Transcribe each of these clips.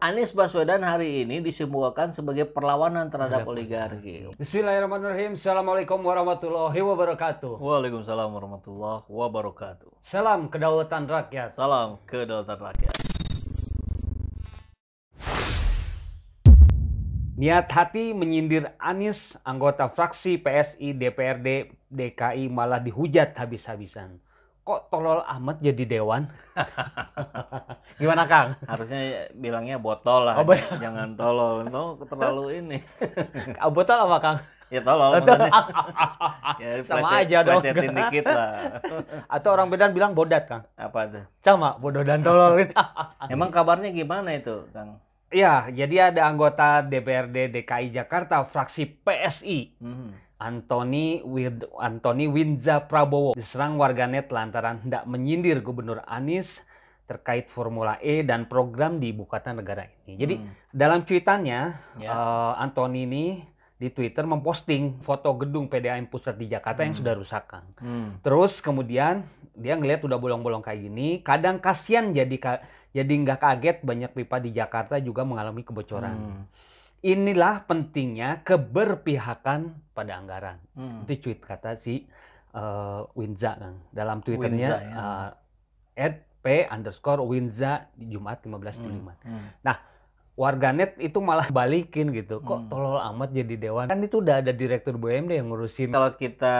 Anies Baswedan hari ini disimbolkan sebagai perlawanan terhadap oligarki. Bismillahirrahmanirrahim. Assalamualaikum warahmatullahi wabarakatuh. Waalaikumsalam warahmatullahi wabarakatuh. Salam kedaulatan rakyat. Salam kedaulatan rakyat. Niat hati menyindir Anies, anggota fraksi PSI DPRD DKI malah dihujat habis-habisan. Kok tolol amat jadi dewan? Gimana Kang? Harusnya bilangnya botol lah, Oh, botol. jangan tolol. Itu terlalu ini. Botol apa Kang? Ya tolol. Ya, Sama aja dong. plesetin dikit lah. Atau orang Medan bilang bodat Kang? Apa tuh? Sama, bodoh dan tolol. Emang kabarnya gimana itu, Kang? Ya, jadi ada anggota DPRD DKI Jakarta fraksi PSI. Antoni Winza Prabowo diserang warganet lantaran hendak menyindir Gubernur Anies terkait Formula E dan program di ibu kota negara ini. Jadi dalam cuitannya, Antoni ini di Twitter memposting foto gedung PDAM pusat di Jakarta yang sudah rusak, Kang. Terus kemudian dia ngelihat udah bolong-bolong kayak gini, kadang kasihan jadi nggak kaget banyak pipa di Jakarta juga mengalami kebocoran. Inilah pentingnya keberpihakan pada anggaran. Itu tweet kata si Winza kan. Dalam Twitternya @p_winza di Jumat 15 Juli. Nah, warganet itu malah balikin gitu. Kok tolol amat jadi dewan? Kan itu udah ada direktur BUMD yang ngurusin. Kalau kita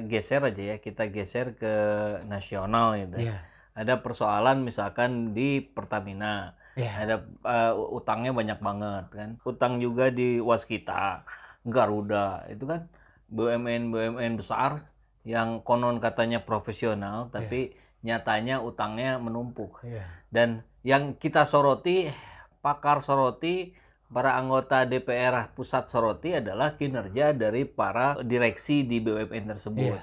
geser aja ya, kita geser ke nasional gitu. Ada persoalan misalkan di Pertamina. Ada utangnya banyak banget kan. Utang juga di Waskita, Garuda, itu kan BUMN besar yang konon katanya profesional tapi nyatanya utangnya menumpuk. Dan yang kita soroti, pakar soroti, para anggota DPR pusat soroti adalah kinerja dari para direksi di BUMN tersebut.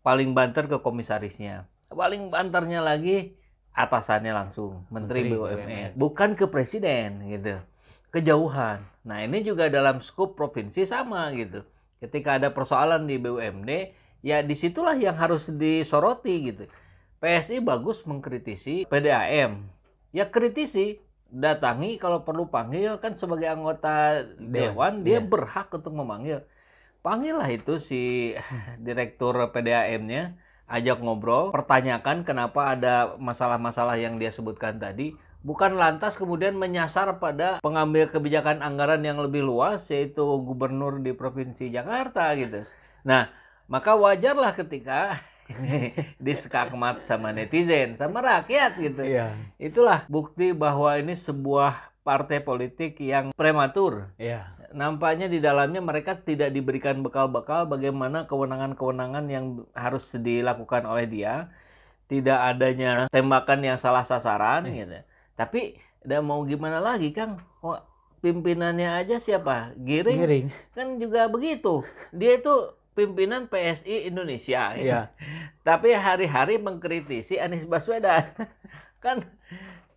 Paling banter ke komisarisnya. Paling banternya lagi atasannya langsung Menteri BUMN, bukan ke presiden gitu, kejauhan. Nah ini juga dalam skup provinsi sama gitu. Ketika ada persoalan di BUMD, ya disitulah yang harus disoroti gitu. PSI bagus mengkritisi PDAM, ya kritisi, datangi kalau perlu panggil kan sebagai anggota dewan dia berhak untuk memanggil. Panggillah itu si direktur PDAM-nya. Ajak ngobrol, pertanyakan kenapa ada masalah-masalah yang dia sebutkan tadi, bukan lantas kemudian menyasar pada pengambil kebijakan anggaran yang lebih luas, yaitu gubernur di Provinsi Jakarta gitu. Nah, maka wajarlah ketika diskakmat sama netizen, sama rakyat gitu. Itulah bukti bahwa ini sebuah partai politik yang prematur. Nampaknya di dalamnya mereka tidak diberikan bekal-bekal bagaimana kewenangan-kewenangan yang harus dilakukan oleh dia. Tidak adanya tembakan yang salah sasaran gitu. Tapi udah mau gimana lagi, Kang? Pimpinannya aja siapa? Giring. Kan juga begitu. Dia itu pimpinan PSI Indonesia. Gitu. Tapi hari-hari mengkritisi Anies Baswedan. Kan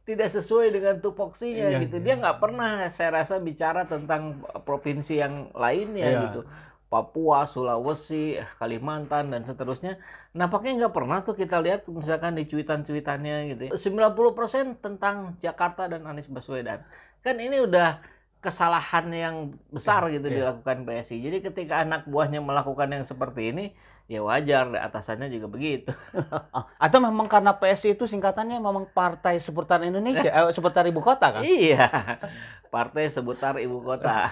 tidak sesuai dengan tupoksinya gitu. Dia nggak pernah saya rasa bicara tentang provinsi yang lainnya gitu. Papua, Sulawesi, Kalimantan dan seterusnya. Nampaknya nggak pernah tuh kita lihat misalkan di cuitan-cuitannya gitu. 90% tentang Jakarta dan Anies Baswedan. Kan ini udah kesalahan yang besar gitu dilakukan PSI. Jadi ketika anak buahnya melakukan yang seperti ini, ya wajar, atasannya juga begitu. Atau memang karena PSI itu singkatannya memang Partai Seputar Indonesia, Seputar Ibu Kota kan? Iya, Partai Seputar Ibu Kota.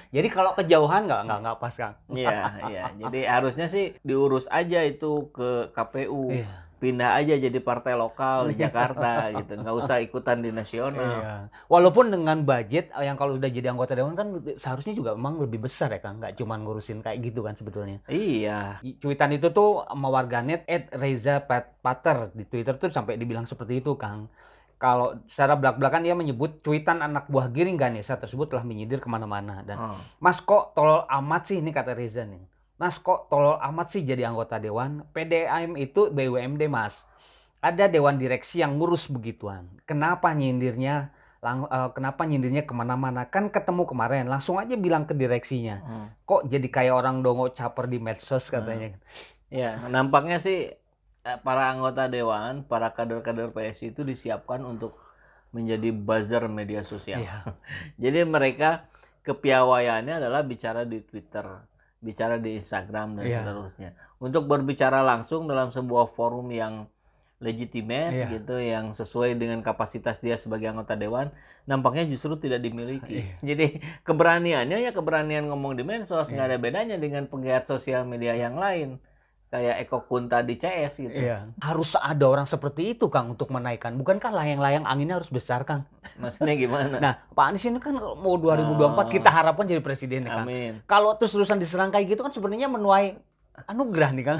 Jadi kalau kejauhan nggak pas Kang? Iya. Jadi harusnya sih diurus aja itu ke KPU. Pindah aja jadi partai lokal di Jakarta gitu, nggak usah ikutan di nasional. Walaupun dengan budget yang kalau udah jadi anggota dewan kan seharusnya juga memang lebih besar ya Kang, nggak cuma ngurusin kayak gitu kan sebetulnya. Iya. Cuitan itu tuh sama warganet @reza pater di Twitter tuh sampai dibilang seperti itu Kang. Kalau secara belak-belakan dia menyebut cuitan anak buah Giring Ganesa tersebut telah menyindir kemana-mana dan Mas kok tolol amat sih ini kata Reza nih. Mas kok tolol amat sih jadi anggota dewan? PDAM itu BUMD Mas. Ada dewan direksi yang ngurus begituan. Kenapa nyindirnya kemana-mana? Kan ketemu kemarin, langsung aja bilang ke direksinya. Kok jadi kayak orang dongo caper di medsos katanya. Ya, nampaknya sih para anggota dewan, para kader-kader PSI itu disiapkan untuk menjadi buzzer media sosial. Jadi mereka kepiawaiannya adalah bicara di Twitter, bicara di Instagram dan seterusnya. Untuk berbicara langsung dalam sebuah forum yang legitimate gitu, yang sesuai dengan kapasitas dia sebagai anggota dewan, nampaknya justru tidak dimiliki. Jadi keberaniannya ya keberanian ngomong di medsos, nggak ada bedanya dengan pegiat sosial media yang lain. Kayak Eko Kunta di CS gitu. Harus ada orang seperti itu, Kang, untuk menaikkan. Bukankah layang-layang anginnya harus besar, Kang? Maksudnya gimana? Nah, Pak Anies ini kan mau 2024 kita harapkan jadi presiden, Kang. Amin. Kalau terus-terusan diserang kayak gitu kan sebenarnya menuai anugerah nih, Kang.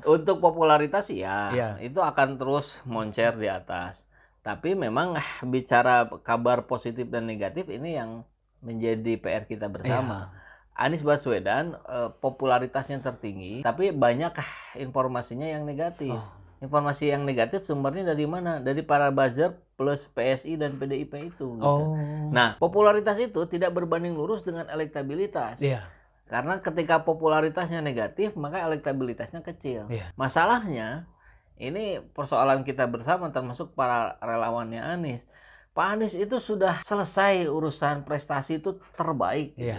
Untuk popularitas itu akan terus moncer di atas. Tapi memang bicara kabar positif dan negatif ini yang menjadi PR kita bersama. Anies Baswedan popularitasnya tertinggi, tapi banyak informasinya yang negatif. Informasi yang negatif sumbernya dari mana? Dari para buzzer plus PSI dan PDIP itu. Gitu. Nah, popularitas itu tidak berbanding lurus dengan elektabilitas. Karena ketika popularitasnya negatif, maka elektabilitasnya kecil. Masalahnya, ini persoalan kita bersama termasuk para relawannya Anies. Pak Anies itu sudah selesai urusan prestasi itu terbaik. Gitu.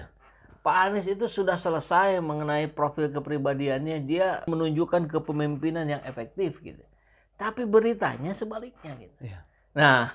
Pak Anies itu sudah selesai mengenai profil kepribadiannya. Dia menunjukkan kepemimpinan yang efektif. Gitu. Tapi beritanya sebaliknya. Gitu. Nah,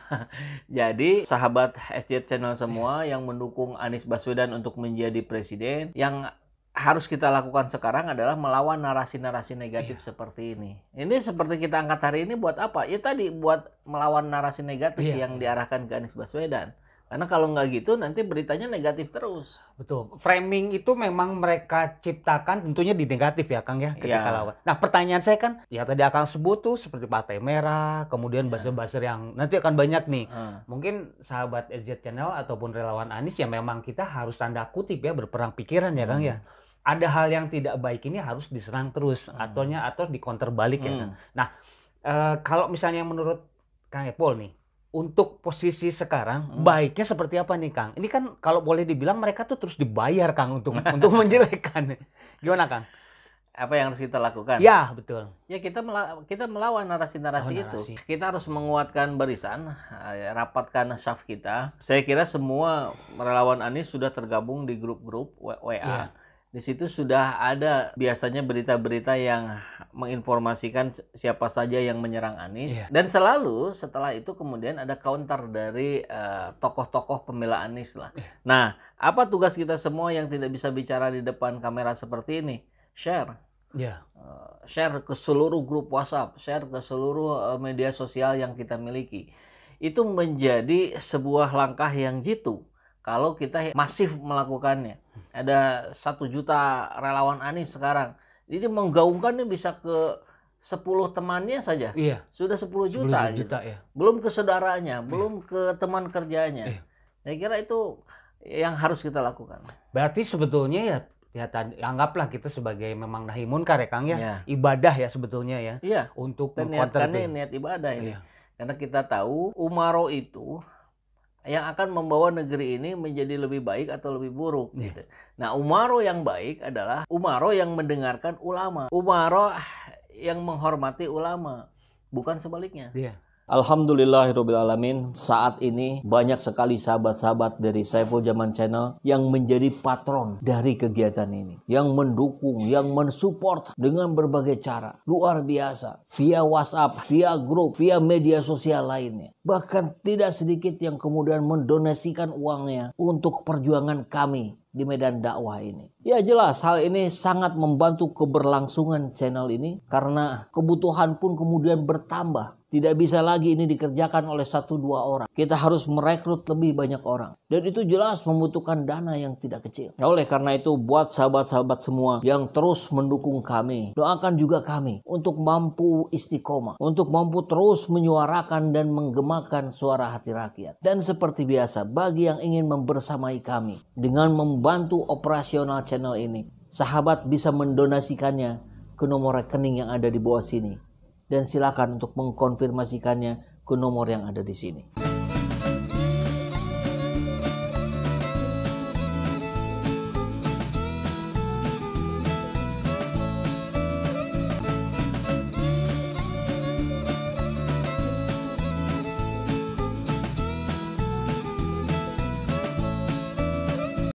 jadi sahabat SJ Channel semua yang mendukung Anies Baswedan untuk menjadi presiden, yang harus kita lakukan sekarang adalah melawan narasi-narasi negatif seperti ini. Ini seperti kita angkat hari ini buat apa? Ya tadi buat melawan narasi negatif yang diarahkan ke Anies Baswedan. Karena kalau nggak gitu nanti beritanya negatif terus. Betul. Framing itu memang mereka ciptakan tentunya di negatif ya, Kang ya, ketika lawan. Nah, pertanyaan saya kan, ya tadi Akang sebut tuh seperti Partai Merah, kemudian buzzer-buzzer yang nanti akan banyak nih. Mungkin sahabat SZ Channel ataupun relawan Anies ya memang kita harus tanda kutip ya berperang pikiran ya, Kang ya. Ada hal yang tidak baik ini harus diserang terus atau di counter balik ya, Kang. Nah, kalau misalnya menurut Kang Epol nih, untuk posisi sekarang baiknya seperti apa nih, Kang? Ini kan kalau boleh dibilang mereka tuh terus dibayar, Kang, untuk menjelekkan. Gimana, Kang? Apa yang harus kita lakukan? Ya, betul. Ya kita melawan narasi-narasi itu. Kita harus menguatkan barisan, rapatkan syaf kita. Saya kira semua relawan Anies sudah tergabung di grup-grup WA. Di situ sudah ada biasanya berita-berita yang menginformasikan siapa saja yang menyerang Anies. Dan selalu setelah itu kemudian ada counter dari tokoh-tokoh pembela Anies lah. Nah, apa tugas kita semua yang tidak bisa bicara di depan kamera seperti ini? Share. Share ke seluruh grup WhatsApp, share ke seluruh media sosial yang kita miliki. Itu menjadi sebuah langkah yang jitu. Kalau kita masif melakukannya. Ada 1 juta relawan Anies sekarang. Jadi menggaungkannya bisa ke 10 temannya saja. Sudah 10 juta. Belum ke saudaranya, belum ke teman kerjanya. Saya kira itu yang harus kita lakukan. Berarti sebetulnya ya anggaplah kita sebagai memang nahi munkar ya, Kang ya. Ibadah ya sebetulnya ya. Untuk niatkannya niat ibadah ini. Karena kita tahu umaro itu yang akan membawa negeri ini menjadi lebih baik atau lebih buruk. Gitu. Nah, umaro yang baik adalah umaro yang mendengarkan ulama. Umaro yang menghormati ulama. Bukan sebaliknya. Alhamdulillahirrabbilalamin, saat ini banyak sekali sahabat-sahabat dari Saiful Zaman Channel yang menjadi patron dari kegiatan ini. Yang mendukung, yang mensupport dengan berbagai cara. Luar biasa. Via WhatsApp, via grup, via media sosial lainnya. Bahkan tidak sedikit yang kemudian mendonasikan uangnya untuk perjuangan kami di medan dakwah ini. Ya jelas hal ini sangat membantu keberlangsungan channel ini karena kebutuhan pun kemudian bertambah. Tidak bisa lagi ini dikerjakan oleh 1-2 orang. Kita harus merekrut lebih banyak orang. Dan itu jelas membutuhkan dana yang tidak kecil. Nah, oleh karena itu buat sahabat-sahabat semua yang terus mendukung kami, doakan juga kami untuk mampu istiqomah, untuk mampu terus menyuarakan dan menggemakan suara hati rakyat. Dan seperti biasa, bagi yang ingin membersamai kami dengan membantu operasional channel ini, sahabat bisa mendonasikannya ke nomor rekening yang ada di bawah sini. Dan silakan untuk mengkonfirmasikannya ke nomor yang ada di sini.